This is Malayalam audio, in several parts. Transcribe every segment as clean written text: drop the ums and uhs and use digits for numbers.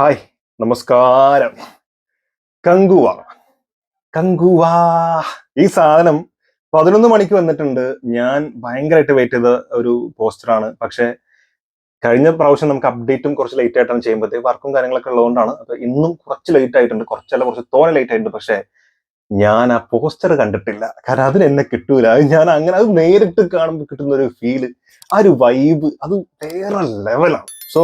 ഹായ്, നമസ്കാരം. കങ്കുവ. കങ്കുവ. ഈ സാധനം 11 മണിക്ക് വന്നിട്ടുണ്ട്. ഞാൻ ഭയങ്കരമായിട്ട് വെയിറ്റ് ചെയ്ത ഒരു പോസ്റ്ററാണ്. പക്ഷെ കഴിഞ്ഞ പ്രാവശ്യം നമുക്ക് അപ്ഡേറ്റും കുറച്ച് ലേറ്റ് ആയിട്ടാണ് ചെയ്യുമ്പോഴത്തേക്ക് വർക്കും കാര്യങ്ങളൊക്കെ ഉള്ളതുകൊണ്ടാണ്. അപ്പൊ ഇന്നും കുറച്ച് ലേറ്റ് ആയിട്ടുണ്ട്. കുറച്ചല്ല, കുറച്ച് തോനെ ലേറ്റ് ആയിട്ടുണ്ട്. പക്ഷെ ഞാൻ ആ പോസ്റ്റർ കണ്ടിട്ടില്ല. കാരണം അതിന് എന്നെ കിട്ടൂല. അത് ഞാൻ അങ്ങനെ അത് നേരിട്ട് കാണുമ്പോൾ കിട്ടുന്ന ഒരു ഫീല്, ആ ഒരു വൈബ്, അത് വേറെ ലെവലാണ്. സോ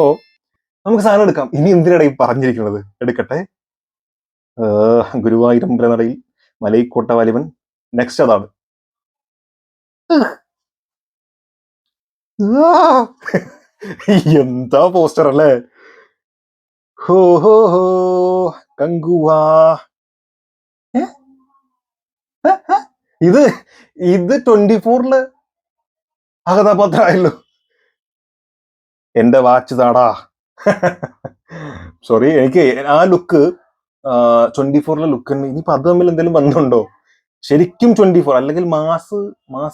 നമുക്ക് സാധനം എടുക്കാം. ഇനി എന്തിനാണ് ഈ പറഞ്ഞിരിക്കുന്നത്? എടുക്കട്ടെ. ഗുരുവായൂരമ്പലനടയിൽ മലൈക്കോട്ട വാലിബൻ. നെക്സ്റ്റ് അതാണ്. എന്താ പോസ്റ്റർ അല്ലേ? ഹോ ഹോ ഹോ. കങ്കുവാ. ഇത് ഇത് 24 ആ കഥാപാത്രമായല്ലോ. എന്റെ വാച്ച് താടാ. സോറി, എനിക്ക് ആ ലുക്ക് 24 ലുക്ക് ഇനിയിപ്പോ അത് തമ്മിൽ എന്തെങ്കിലും ബന്ധമുണ്ടോ? ശരിക്കും 24 അല്ലെങ്കിൽ മാസ്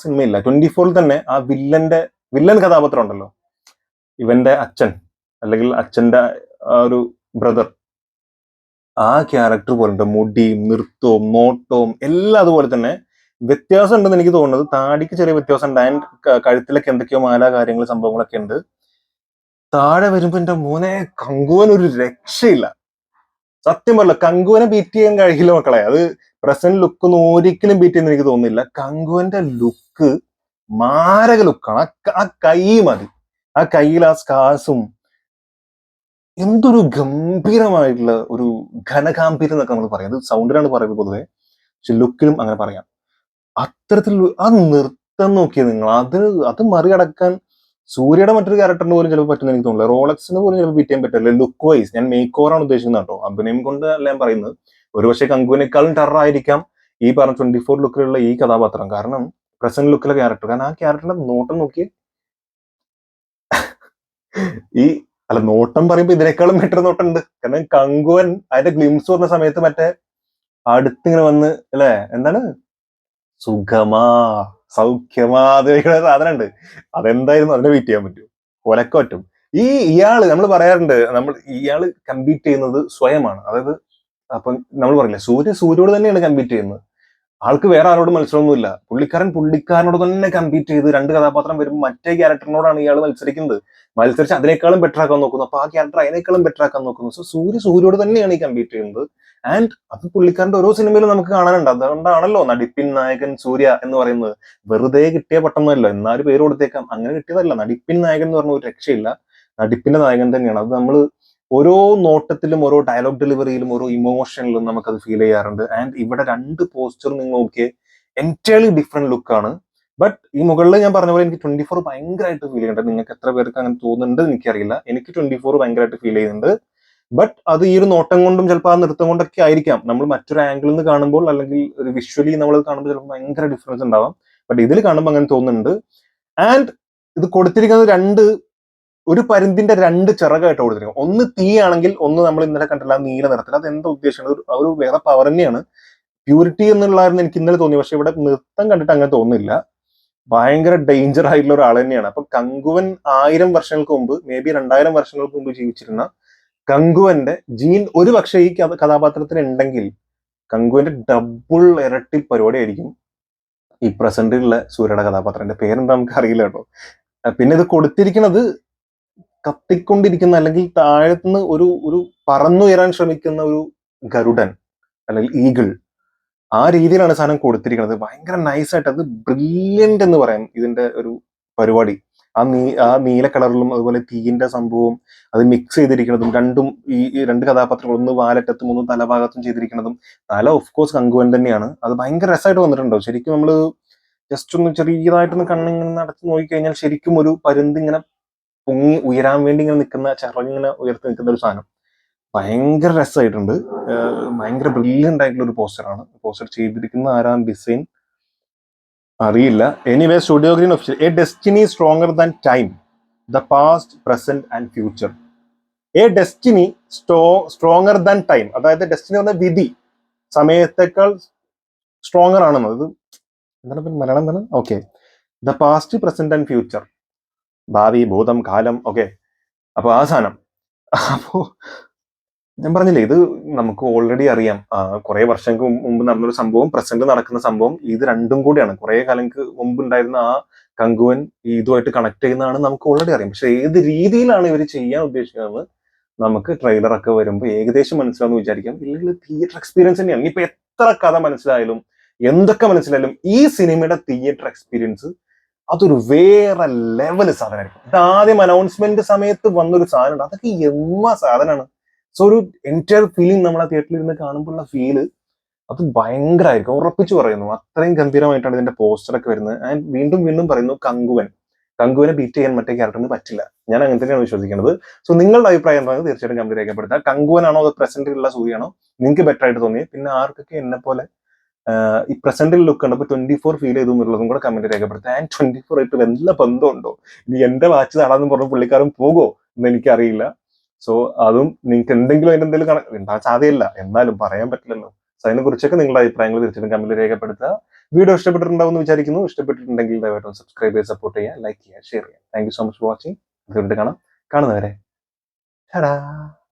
സിനിമയില്ല. 24 തന്നെ ആ വില്ലൻ കഥാപാത്രം ഉണ്ടല്ലോ, ഇവന്റെ അച്ഛൻ അല്ലെങ്കിൽ അച്ഛന്റെ ആ ഒരു ബ്രദർ, ആ ക്യാരക്ടർ പോലെ മുടിയും നൃത്തവും നോട്ടവും എല്ലാം അതുപോലെ തന്നെ. വ്യത്യാസം ഉണ്ടെന്ന് എനിക്ക് തോന്നുന്നത്, താടിക്ക് ചെറിയ വ്യത്യാസം ഉണ്ട്. ആൻഡ് കഴുത്തിലൊക്കെ എന്തൊക്കെയോ മാല കാര്യങ്ങൾ സംഭവങ്ങളൊക്കെ ഉണ്ട്. താഴെ വരുമ്പോ എന്റെ മോനെ, കങ്കുവൻ ഒരു രക്ഷയില്ല. സത്യം പറയല്ല, കങ്കുവനെ ബീറ്റ് ചെയ്യാൻ കഴിയില്ല മക്കളെ. അത് പ്രസന്റ് ലുക്ക് ഒന്നും ഒരിക്കലും ബീറ്റ് ചെയ്യുന്ന എനിക്ക് തോന്നുന്നില്ല. കങ്കുവന്റെ ലുക്ക് മാരക ലുക്കാണ്. ആ കൈ മതി, ആ കയ്യിൽ ആ സ്കാർസും, എന്തൊരു ഗംഭീരമായിട്ടുള്ള ഒരു ഘനഗാംഭീര്യം എന്നൊക്കെ നമ്മൾ പറയാം. അത് സൗണ്ടിലാണ് പറയുന്നത് പൊതുവെ, പക്ഷെ ലുക്കിലും അങ്ങനെ പറയാം. അത്തരത്തിൽ ആ നൃത്തം നോക്കിയത് നിങ്ങൾ, അത് മറികടക്കാൻ സൂര്യയുടെ മറ്റൊരു ക്യാരക്ടറിന് പോലും ചിലപ്പോൾ പറ്റുന്ന എനിക്ക് തോന്നുന്നില്ല. റോളക്സിന് പോലും ചിലപ്പോൾ ബീറ്റ് ചെയ്യാൻ പറ്റില്ല ലുക്ക് വൈസ്. ഞാൻ മേക്ക് ഓവറാണ് ഉദ്ദേശിക്കുന്നത് കേട്ടോ, അഭിനയം കൊണ്ട് അല്ല ഞാൻ പറയുന്നത്. ഒരുപക്ഷെ കങ്കുവിനേക്കാളും ടെറർ ആയിരിക്കാം ഈ പറഞ്ഞ 24 ലുക്കിലുള്ള ഈ കഥാപാത്രം. കാരണം പ്രസന്റ് ലുക്കിലെ ക്യാരക്ടർ, കാരണം ആ ക്യാരക്ടറിന്റെ നോട്ടം നോക്കി. ഈ അല്ല, നോട്ടം പറയുമ്പോ ഇതിനേക്കാളും ബെറ്റർ നോട്ടം ഉണ്ട്. കാരണം കങ്കുവൻ അതിന്റെ ഗ്ലിംസ് പറഞ്ഞ സമയത്ത് മറ്റേ അടുത്തിങ്ങനെ വന്ന് അല്ലെ, എന്താണ് സുഖമാ സൗഖ്യമാ അത് കഴിക്കുന്ന സാധനം ഉണ്ട്. അതെന്തായിരുന്നു, അതിനെ ബീറ്റ് ചെയ്യാൻ പറ്റും? കൊലക്ക പറ്റും. ഇയാള് നമ്മൾ പറയാറുണ്ട്, ഇയാള് കമ്പീറ്റ് ചെയ്യുന്നത് സ്വയമാണ്. അതായത് അപ്പം നമ്മൾ പറയില്ലേ, സൂര്യോട് തന്നെയാണ് കമ്പീറ്റ് ചെയ്യുന്നത്. ആൾക്ക് വേറെ ആരോടും മത്സരമൊന്നുമില്ല. പുള്ളിക്കാരനോട് തന്നെ കമ്പീറ്റ് ചെയ്ത് രണ്ട് കഥാപാത്രം വരുമ്പോൾ മറ്റേ ക്യാരക്ടറിനോടാണ് ഇയാൾ മത്സരിക്കുന്നത്. മത്സരിച്ച് അതിനേക്കാളും ബെറ്റർ ആക്കാൻ നോക്കുന്നു. അപ്പൊ ആ ക്യാരക്ടർ അതിനേക്കാളും ബെറ്റർ ആക്കാൻ നോക്കുന്നു. സോ സൂര്യോട് തന്നെയാണ് ഈ കമ്പീറ്റ് ചെയ്യുന്നത്. ആൻഡ് അത് പുള്ളിക്കാരന്റെ ഓരോ സിനിമയിലും നമുക്ക് കാണാനുണ്ട്. അതുകൊണ്ടാണല്ലോ നടിപ്പിൻ നായകൻ സൂര്യ എന്ന് പറയുന്നത്. വെറുതെ കിട്ടിയ പട്ടൊന്നുമല്ലോ, എന്നാലും പേര് കൊടുത്തേക്കാം, അങ്ങനെ കിട്ടിയതല്ല. നടിപ്പിൻ നായകൻ എന്ന് പറഞ്ഞ ഒരു രക്ഷയില്ല. നടിപ്പിന്റെ നായകൻ തന്നെയാണ്. അത് നമ്മൾ ഓരോ നോട്ടത്തിലും ഓരോ ഡയലോഗ് ഡെലിവറിയിലും ഓരോ ഇമോഷനിലും നമുക്കത് ഫീൽ ചെയ്യാറുണ്ട്. ആൻഡ് ഇവിടെ രണ്ട് പോസ്റ്റർ നിങ്ങൾ നോക്കിയേ, എൻറ്റയർലി ഡിഫറെന്റ് ലുക്കാണ്. ബട്ട് ഈ മുകളിൽ ഞാൻ പറഞ്ഞ പോലെ എനിക്ക് 24 ഭയങ്കരമായിട്ട് ഫീൽ ചെയ്യുന്നുണ്ട്. നിങ്ങൾക്ക് എത്ര പേർക്ക് അങ്ങനെ തോന്നുന്നുണ്ട് എനിക്കറിയില്ല. എനിക്ക് 24 ഭയങ്കരമായിട്ട് ഫീൽ ചെയ്യുന്നുണ്ട്. ബട്ട് അത് ഈ ഒരു നോട്ടം കൊണ്ടും ചിലപ്പോൾ ആ നൃത്തം കൊണ്ടൊക്കെ ആയിരിക്കാം. നമ്മൾ മറ്റൊരു ആംഗിളിൽ നിന്ന് കാണുമ്പോൾ അല്ലെങ്കിൽ ഒരു വിഷ്വലി നമ്മൾ കാണുമ്പോൾ ചിലപ്പോൾ ഭയങ്കര ഡിഫറൻസ് ഉണ്ടാവാം. ബട്ട് ഇതിൽ കാണുമ്പോൾ അങ്ങനെ തോന്നുന്നുണ്ട്. ആൻഡ് ഇത് കൊടുത്തിരിക്കുന്നത് ഒരു പരുന്തിന്റെ രണ്ട് ചിറകായിട്ട് കൊടുത്തിരിക്കും. ഒന്ന് തീയാണെങ്കിൽ ഒന്ന് നമ്മൾ ഇന്നലെ കണ്ടില്ല നീല നിറത്തിൽ. അത് എന്താ ഉദ്ദേശിക്കുന്നത്? ഒരു വേറെ പവർ തന്നെയാണ്. പ്യൂരിറ്റി എന്നുള്ളതായിരുന്നു എനിക്ക് ഇന്നലെ തോന്നി. പക്ഷെ ഇവിടെ നൃത്തം കണ്ടിട്ട് അങ്ങനെ തോന്നുന്നില്ല. ഭയങ്കര ഡേഞ്ചർ ആയിട്ടുള്ള ഒരാൾ തന്നെയാണ്. അപ്പൊ കങ്കുവൻ 1000 വർഷങ്ങൾക്ക് മുമ്പ്, മേ ബി 2000 വർഷങ്ങൾക്ക് മുമ്പ് ജീവിച്ചിരുന്ന കങ്കുവന്റെ ജീൻ ഒരു പക്ഷേ ഈ കഥാപാത്രത്തിന് ഉണ്ടെങ്കിൽ കങ്കുവന്റെ ഡബിൾ ഇരട്ടി പരിപാടി ആയിരിക്കും ഈ പ്രസന്റിലുള്ള സൂര്യയുടെ കഥാപാത്രത്തിന്റെ പേരെന്താ നമുക്ക് അറിയില്ല കേട്ടോ. പിന്നെ ഇത് കൊടുത്തിരിക്കുന്നത് കത്തിക്കൊണ്ടിരിക്കുന്ന അല്ലെങ്കിൽ താഴത്തുനിന്ന് ഒരു ഒരു പറന്നുയരാൻ ശ്രമിക്കുന്ന ഒരു ഗരുഡൻ അല്ലെങ്കിൽ ഈഗിൾ, ആ രീതിയിലാണ് സാധനം കൊടുത്തിരിക്കുന്നത്. ഭയങ്കര നൈസായിട്ട്, അത് ബ്രില്യന്റ് എന്ന് പറയാം ഇതിന്റെ ഒരു പരിപാടി. ആ നീല കളറിലും അതുപോലെ തീയിന്റെ സംഭവവും അത് മിക്സ് ചെയ്തിരിക്കുന്നതും രണ്ടും, ഈ രണ്ട് കഥാപാത്രങ്ങൾ, ഒന്ന് വാലറ്റത്തും ഒന്ന് തലഭാഗത്തും ചെയ്തിരിക്കുന്നതും. തല ഓഫ് കോഴ്സ് കങ്കുവൻ തന്നെയാണ്. അത് ഭയങ്കര രസമായിട്ട് വന്നിട്ടുണ്ടോ ശരിക്കും. നമ്മള് ജസ്റ്റ് ഒന്ന് ചെറിയതായിട്ടൊന്ന് കണ്ണിങ്ങനെ നടത്തി നോക്കിക്കഴിഞ്ഞാൽ ശരിക്കും ഒരു പരുന്ത് ഇങ്ങനെ പൊങ്ങി ഉയരാൻ വേണ്ടി ഇങ്ങനെ നിൽക്കുന്ന, ചിറകിങ്ങനെ ഉയർത്തി നിൽക്കുന്ന ഒരു സാധനം. ഭയങ്കര രസമായിട്ടുണ്ട്. ഭയങ്കര ബ്രില്യൻ്റ് ആയിട്ടുള്ള ഒരു പോസ്റ്ററാണ്. പോസ്റ്റർ ചെയ്തിരിക്കുന്ന ആരാം ഡിസൈൻ അറിയില്ല. Anyway, studio green official. A destiny stronger than time, the past present and future. A destiny stronger than time, അതായത് ഡെസ്റ്റിനി പറഞ്ഞ വിധി, സമയത്തേക്കാൾ സ്ട്രോങ്ങർ ആണെന്നത്. എന്താണ് മലയാളം എന്താണ്? Okay. The past present and future, ഭാവി ഭൂതം കാലം. ഓക്കെ. അപ്പൊ ആ സാധനം. അപ്പോ ഞാൻ പറഞ്ഞില്ലേ, ഇത് നമുക്ക് ഓൾറെഡി അറിയാം. കുറെ വർഷങ്ങൾക്ക് മുമ്പ് നടന്നൊരു സംഭവം, പ്രസന്റ് നടക്കുന്ന സംഭവം, ഇത് രണ്ടും കൂടിയാണ്. കുറെ കാലങ്ങൾക്ക് മുമ്പ് ഉണ്ടായിരുന്ന ആ കങ്കുവൻ ഇതുമായിട്ട് കണക്ട് ചെയ്യുന്നതാണ് നമുക്ക് ഓൾറെഡി അറിയാം. പക്ഷെ ഏത് രീതിയിലാണ് ഇവർ ചെയ്യാൻ ഉദ്ദേശിക്കുന്നത് നമുക്ക് ട്രെയിലർ ഒക്കെ വരുമ്പോൾ ഏകദേശം മനസ്സിലാവുന്ന വിചാരിക്കാം. ഇല്ലെങ്കിൽ തിയേറ്റർ എക്സ്പീരിയൻസ് തന്നെയാണ്. ഇനിയിപ്പോ എത്ര കഥ മനസ്സിലായാലും എന്തൊക്കെ മനസ്സിലായാലും ഈ സിനിമയുടെ തിയേറ്റർ എക്സ്പീരിയൻസ് അതൊരു വേറെ ലെവല് സാധനമായിരിക്കും. ഇത് ആദ്യം അനൗൺസ്മെന്റ് സമയത്ത് വന്നൊരു സാധനമുണ്ട്, അതൊക്കെ സാധനമാണ്. സോ ഒരു എൻറ്റയർ ഫീലിംഗ് നമ്മൾ ആ തിയേറ്ററിൽ ഇരുന്ന് കാണുമ്പോഴുള്ള ഫീല് അത് ഭയങ്കരമായിരിക്കും, ഉറപ്പിച്ചു പറയുന്നു. അത്രയും ഗംഭീരമായിട്ടാണ് ഇതിന്റെ പോസ്റ്ററൊക്കെ വരുന്നത്. ആൻഡ് വീണ്ടും വീണ്ടും പറയുന്നു, കങ്കുവനെ ബീറ്റ് ചെയ്യാൻ മറ്റേ ക്യാരക്ടറിന് പറ്റില്ല. ഞാൻ അങ്ങനെ തന്നെയാണ് വിശ്വസിക്കുന്നത്. സോ നിങ്ങളുടെ അഭിപ്രായം എന്താണെന്ന് തീർച്ചയായിട്ടും കമന്റ് രേഖപ്പെടുത്തുക. കങ്കുവനാണോ അത് പ്രസന്റിലുള്ള സൂര്യാണോ നിങ്ങൾക്ക് ബെറ്റർ ആയിട്ട് തോന്നിയത്? പിന്നെ ആർക്കൊക്കെ എന്നെ പോലെ ഈ പ്രസന്റിൽ ലുക്ക് കണ്ടപ്പോൾ 24 ഫീൽ ചെയ്തു എന്നുള്ളതും കൂടെ കമന്റ് രേഖപ്പെടുത്തുക. ആൻഡ് 24 ആയിട്ട് വല്ല ബന്ധമുണ്ടോ? ഇനി എന്റെ വാച്ച് താടാന്ന് പറഞ്ഞ പുള്ളിക്കാരൻ പോകുമോ എന്ന് എനിക്കറിയില്ല. സോ അതും നിങ്ങൾക്ക് എന്തെങ്കിലും അതിന്റെ എന്തെങ്കിലും ഉണ്ടാകാൻ സാധ്യതയില്ല, എന്നാലും പറയാൻ പറ്റില്ലല്ലോ. സോ അതിനെ കുറിച്ചൊക്കെ നിങ്ങളുടെ അഭിപ്രായങ്ങൾ തീർച്ചയായിട്ടും കമന്റ് രേഖപ്പെടുത്തുക. വീഡിയോ ഇഷ്ടപ്പെട്ടിട്ടുണ്ടാവും എന്ന് വിചാരിക്കുന്നു. ഇഷ്ടപ്പെട്ടിട്ടുണ്ടെങ്കിൽ ദയവായിട്ടും സബ്സ്ക്രൈബ് ചെയ്ത് സപ്പോർട്ട് ചെയ്യുക, ലൈക്ക് ചെയ്യുക, ഷെയർ ചെയ്യുക. Thank you so much for watching. വീണ്ടും കാണാം. കാണുന്നവരെ ടാ.